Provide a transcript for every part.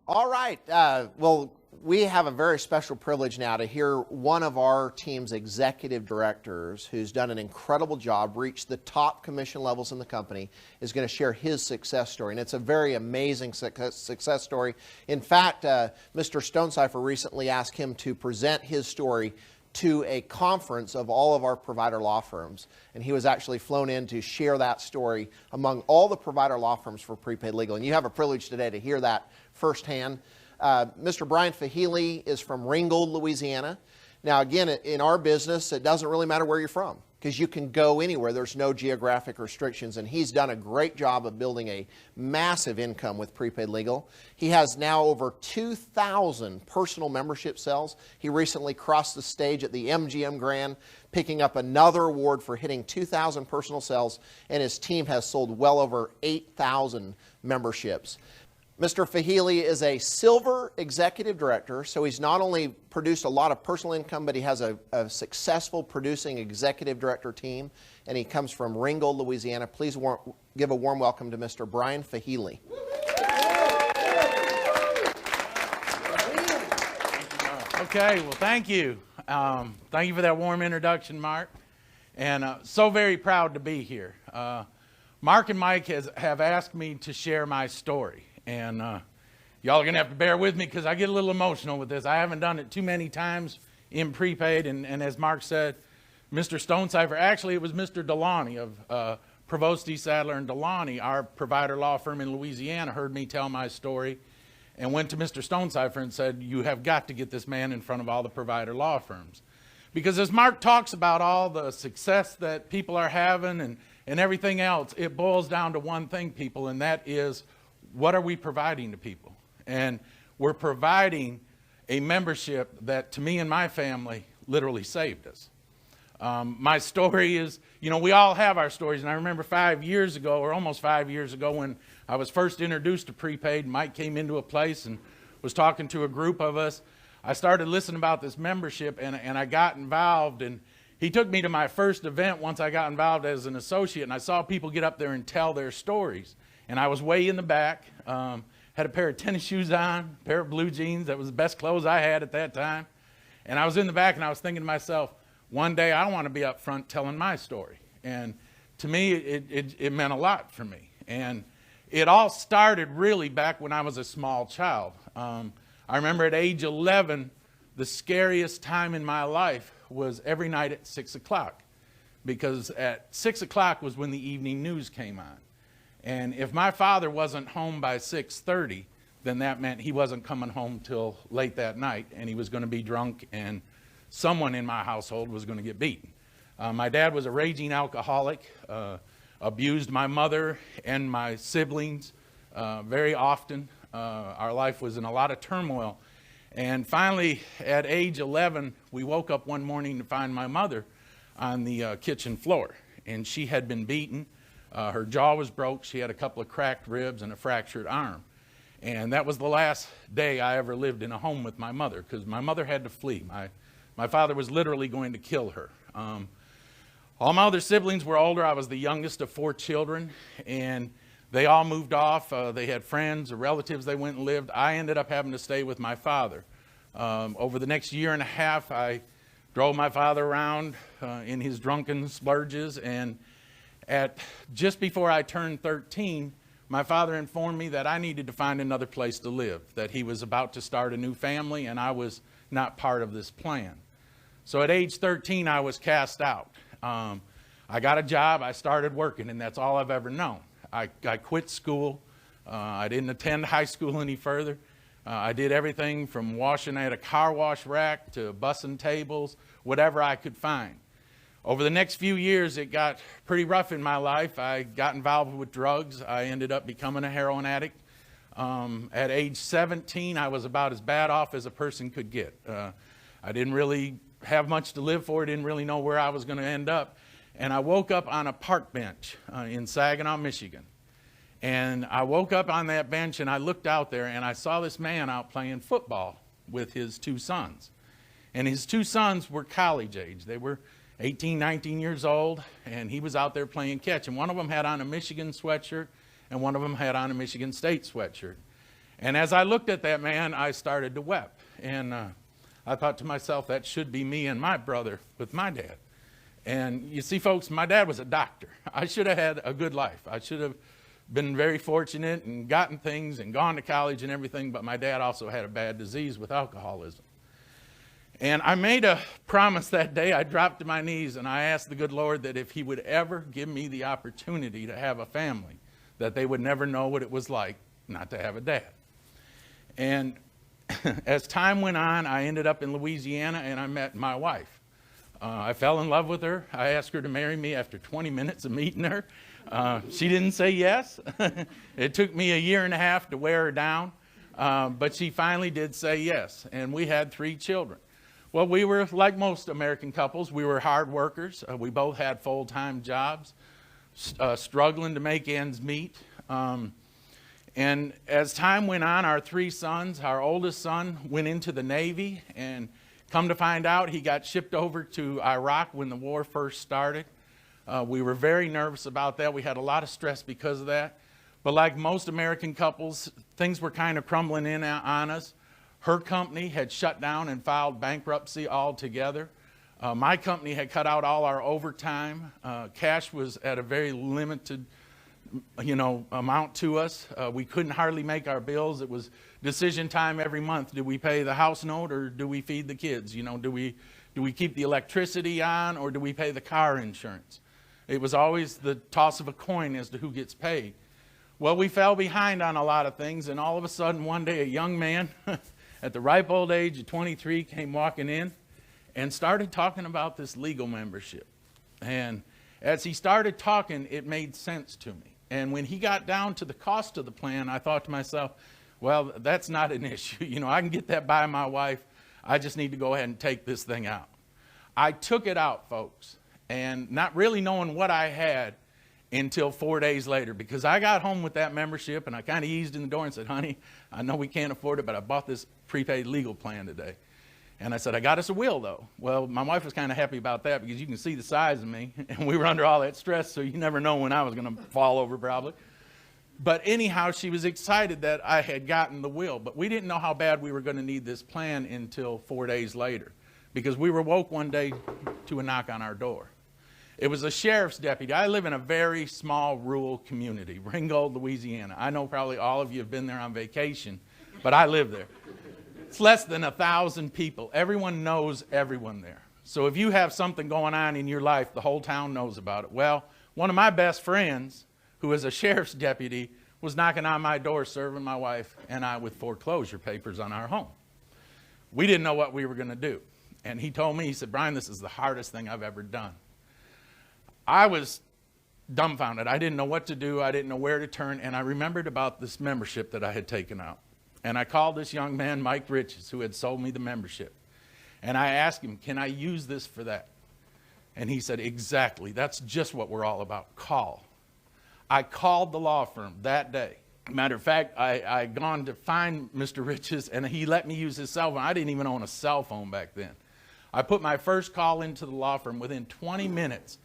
All right. Well, we have a very special privilege now to hear one of our team's executive directors who's done an incredible job, reached the top commission levels in the company, is going to share his success story. And it's a very amazing success story. In fact, Mr. Stonecipher recently asked him to present his story to a conference of all of our provider law firms. And he was actually flown in to share that story among all the provider law firms for prepaid legal. And you have a privilege today to hear that firsthand. Mr. Brian Feeheley is from Ringgold, Louisiana. Now, again, in our business, it doesn't really matter where you're from because you can go anywhere. There's no geographic restrictions, and he's done a great job of building a massive income with prepaid legal. He has now over 2,000 personal membership sales. He recently crossed the stage at the MGM Grand, picking up another award for hitting 2,000 personal sales, and his team has sold well over 8,000 memberships. Mr. Feeheley is a silver executive director, so he's not only produced a lot of personal income, but he has a successful producing executive director team, and he comes from Ringgold, Louisiana. Please give a warm welcome to Mr. Brian Feeheley. Okay, well, thank you. Thank you for that warm introduction, Mark. And so very proud to be here. Mark and Mike have asked me to share my story. And y'all are going to have to bear with me because I get a little emotional with this. I haven't done it too many times in prepaid. And as Mark said, Mr. Stonecipher, actually it was Mr. Delani of Provost D. Sadler and Delani, our provider law firm in Louisiana, heard me tell my story and went to Mr. Stonecipher and said, you have got to get this man in front of all the provider law firms. Because as Mark talks about all the success that people are having and everything else, it boils down to one thing, people, and that is, what are we providing to people? And we're providing a membership that, to me and my family, literally saved us. My story is, we all have our stories. And I remember 5 years ago, or almost 5 years ago, when I was first introduced to prepaid, Mike came into a place and was talking to a group of us. I started listening about this membership, and I got involved. And he took me to my first event once I got involved as an associate, and I saw people get up there and tell their stories. And I was way in the back, had a pair of tennis shoes on, a pair of blue jeans. That was the best clothes I had at that time. And I was in the back, and I was thinking to myself, one day I want to be up front telling my story. And to me, it meant a lot for me. And it all started really back when I was a small child. I remember at age 11, the scariest time in my life was every night at 6 o'clock. Because at 6 o'clock was when the evening news came on. And if my father wasn't home by 6:30, then that meant he wasn't coming home till late that night, and he was going to be drunk, and someone in my household was going to get beaten. My dad was a raging alcoholic, abused my mother and my siblings very often. Our life was in a lot of turmoil. And finally, at age 11, we woke up one morning to find my mother on the kitchen floor, and she had been beaten. Her jaw was broke. She had a couple of cracked ribs and a fractured arm. And that was the last day I ever lived in a home with my mother, because my mother had to flee. My father was literally going to kill her. All my other siblings were older. I was the youngest of 4 children, and they all moved off. They had friends or relatives they went and lived. I ended up having to stay with my father. Over the next year and a half, I drove my father around in his drunken splurges, and just before I turned 13, my father informed me that I needed to find another place to live, that he was about to start a new family, and I was not part of this plan. So at age 13, I was cast out. I got a job. I started working, and that's all I've ever known. I quit school. I didn't attend high school any further. I did everything from washing at a car wash rack to bussing tables, whatever I could find. Over the next few years, it got pretty rough in my life. I got involved with drugs. I ended up becoming a heroin addict. At age 17, I was about as bad off as a person could get. I didn't really have much to live for. Didn't really know where I was going to end up. And I woke up on a park bench in Saginaw, Michigan. And I woke up on that bench, and I looked out there, and I saw this man out playing football with his 2 sons. And his 2 sons were college age. They were 18, 19 years old, and he was out there playing catch. And one of them had on a Michigan sweatshirt, and one of them had on a Michigan State sweatshirt. And as I looked at that man, I started to weep. And I thought to myself, that should be me and my brother with my dad. And you see, folks, my dad was a doctor. I should have had a good life. I should have been very fortunate and gotten things and gone to college and everything, but my dad also had a bad disease with alcoholism. And I made a promise that day. I dropped to my knees and I asked the good Lord that if he would ever give me the opportunity to have a family, that they would never know what it was like not to have a dad. And as time went on, I ended up in Louisiana and I met my wife. I fell in love with her. I asked her to marry me after 20 minutes of meeting her. She didn't say yes. It took me a year and a half to wear her down, but she finally did say yes, and we had 3 children. Well, we were like most American couples. We were hard workers. We both had full-time jobs, struggling to make ends meet. And as time went on, our 3 sons, our oldest son went into the Navy, and come to find out, he got shipped over to Iraq when the war first started. We were very nervous about that. We had a lot of stress because of that. But like most American couples, things were kind of crumbling in on us. Her company had shut down and filed bankruptcy altogether. My company had cut out all our overtime. Cash was at a very limited amount to us. We couldn't hardly make our bills. It was decision time every month. Do we pay the house note or do we feed the kids? Do we keep the electricity on or do we pay the car insurance? It was always the toss of a coin as to who gets paid. Well, we fell behind on a lot of things, and all of a sudden one day a young man at the ripe old age of 23 came walking in and started talking about this legal membership. And as he started talking, it made sense to me. And when he got down to the cost of the plan, I thought to myself, well, that's not an issue. I can get that by my wife. I just need to go ahead and take this thing out. I took it out, folks, and not really knowing what I had until 4 days later, because I got home with that membership and I kind of eased in the door and said, honey, I know we can't afford it, but I bought this prepaid legal plan today. And I said, I got us a will, though. Well, my wife was kind of happy about that because you can see the size of me, and we were under all that stress, so you never know when I was going to fall over probably. But anyhow, she was excited that I had gotten the will, but we didn't know how bad we were going to need this plan until 4 days later, because we were woke one day to a knock on our door. It was a sheriff's deputy. I live in a very small rural community, Ringgold, Louisiana. I know probably all of you have been there on vacation, but I live there. It's less than 1,000 people. Everyone knows everyone there. So if you have something going on in your life, the whole town knows about it. Well, one of my best friends, who is a sheriff's deputy, was knocking on my door serving my wife and I with foreclosure papers on our home. We didn't know what we were going to do. And he told me, he said, Brian, this is the hardest thing I've ever done. I was dumbfounded. I didn't know what to do. I didn't know where to turn. And I remembered about this membership that I had taken out. And I called this young man, Mike Riches, who had sold me the membership. And I asked him, can I use this for that? And he said, exactly. That's just what we're all about. Call. I called the law firm that day. Matter of fact, I'd gone to find Mr. Riches, and he let me use his cell phone. I didn't even own a cell phone back then. I put my first call into the law firm. Within 20 minutes,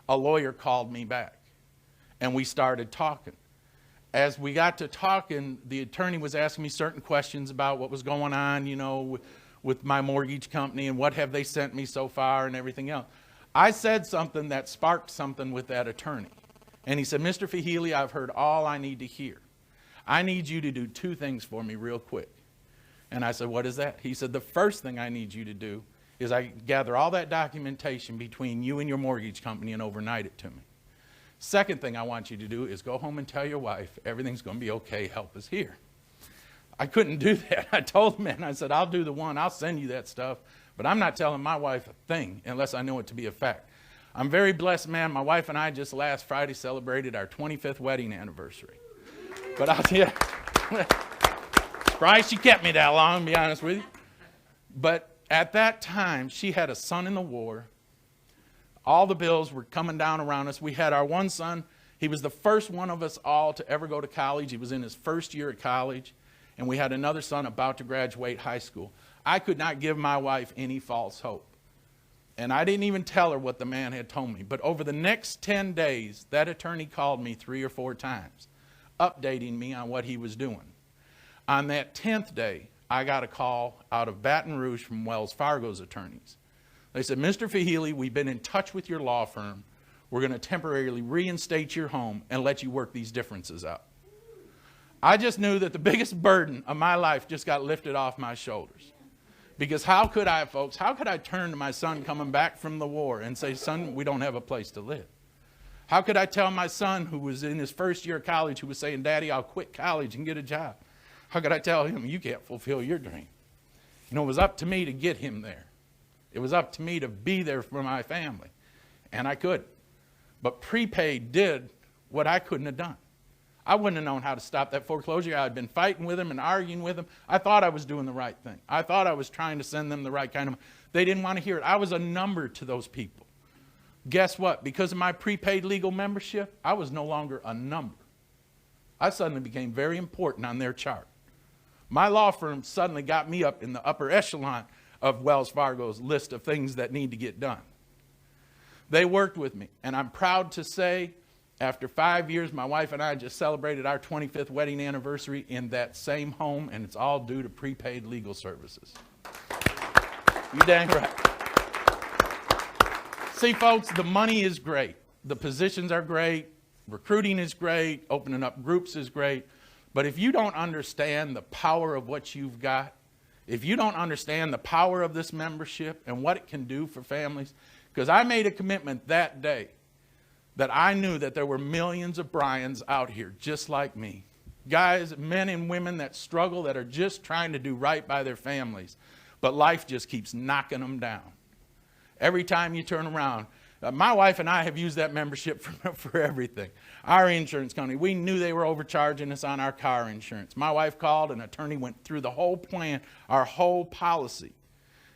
a lawyer called me back, and we started talking. As we got to talking, the attorney was asking me certain questions about what was going on, with my mortgage company and what have they sent me so far and everything else. I said something that sparked something with that attorney. And he said, Mr. Feeheley, I've heard all I need to hear. I need you to do 2 things for me real quick. And I said, what is that? He said, the first thing I need you to do is I gather all that documentation between you and your mortgage company and overnight it to me. Second thing I want you to do is go home and tell your wife everything's going to be okay, help is here. I couldn't do that. I told him, and I said, I'll do the one, I'll send you that stuff, but I'm not telling my wife a thing unless I know it to be a fact. I'm very blessed, man. My wife and I just last Friday celebrated our 25th wedding anniversary. But I'll tell you, surprised she kept me that long, to be honest with you. But at that time, she had a son in the war. All the bills were coming down around us. We had our one son. He was the first one of us all to ever go to college. He was in his first year at college. And we had another son about to graduate high school. I could not give my wife any false hope. And I didn't even tell her what the man had told me. But over the next 10 days, that attorney called me 3 or 4 times, updating me on what he was doing. On that 10th day, I got a call out of Baton Rouge from Wells Fargo's attorneys. They said, Mr. Feeheley, we've been in touch with your law firm. We're going to temporarily reinstate your home and let you work these differences out. I just knew that the biggest burden of my life just got lifted off my shoulders. Because how could I, folks, how could I turn to my son coming back from the war and say, son, we don't have a place to live? How could I tell my son who was in his first year of college, who was saying, Daddy, I'll quit college and get a job? How could I tell him, you can't fulfill your dream? You know, it was up to me to get him there. It was up to me to be there for my family. And I couldn't. But prepaid did what I couldn't have done. I wouldn't have known how to stop that foreclosure. I had been fighting with them and arguing with them. I thought I was doing the right thing. I thought I was trying to send them the right kind of money. They didn't want to hear it. I was a number to those people. Guess what? Because of my prepaid legal membership, I was no longer a number. I suddenly became very important on their chart. My law firm suddenly got me up in the upper echelon of Wells Fargo's list of things that need to get done. They worked with me, and I'm proud to say, after 5 years, my wife and I just celebrated our 25th wedding anniversary in that same home, and it's all due to prepaid legal services. You dang right. See, folks, the money is great. The positions are great. Recruiting is great. Opening up groups is great. But if you don't understand the power of what you've got, if you don't understand the power of this membership and what it can do for families, because I made a commitment that day that I knew that there were millions of Brians out here just like me. Guys, men and women that struggle, that are just trying to do right by their families, but life just keeps knocking them down. Every time you turn around, my wife and I have used that membership for everything. Our insurance company, we knew they were overcharging us on our car insurance. My wife called, an attorney went through the whole plan, our whole policy,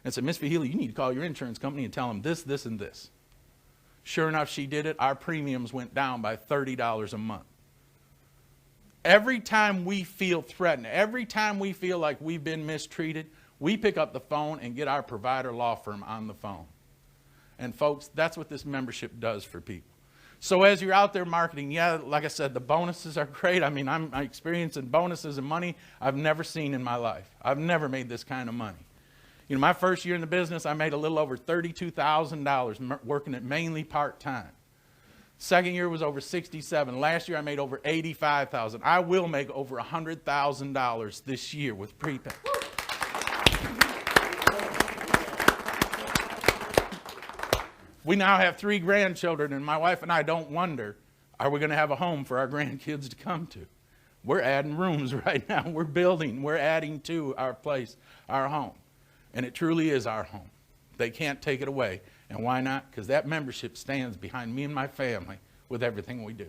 and said, Ms. Feeheley, you need to call your insurance company and tell them this, this, and this. Sure enough, she did it. Our premiums went down by $30 a month. Every time we feel threatened, every time we feel like we've been mistreated, we pick up the phone and get our provider law firm on the phone. And folks, that's what this membership does for people. So as you're out there marketing, yeah, like I said, the bonuses are great. I mean, I'm experiencing bonuses and money I've never seen in my life. I've never made this kind of money. You know, my first year in the business, I made a little over $32,000 working it mainly part-time. Second year was over $67,000. Last year I made over $85,000. I will make over $100,000 this year with prepaid. We now have 3 grandchildren, and my wife and I don't wonder, are we going to have a home for our grandkids to come to? We're adding rooms right now. We're building. We're adding to our place, our home. And it truly is our home. They can't take it away. And why not? Because that membership stands behind me and my family with everything we do.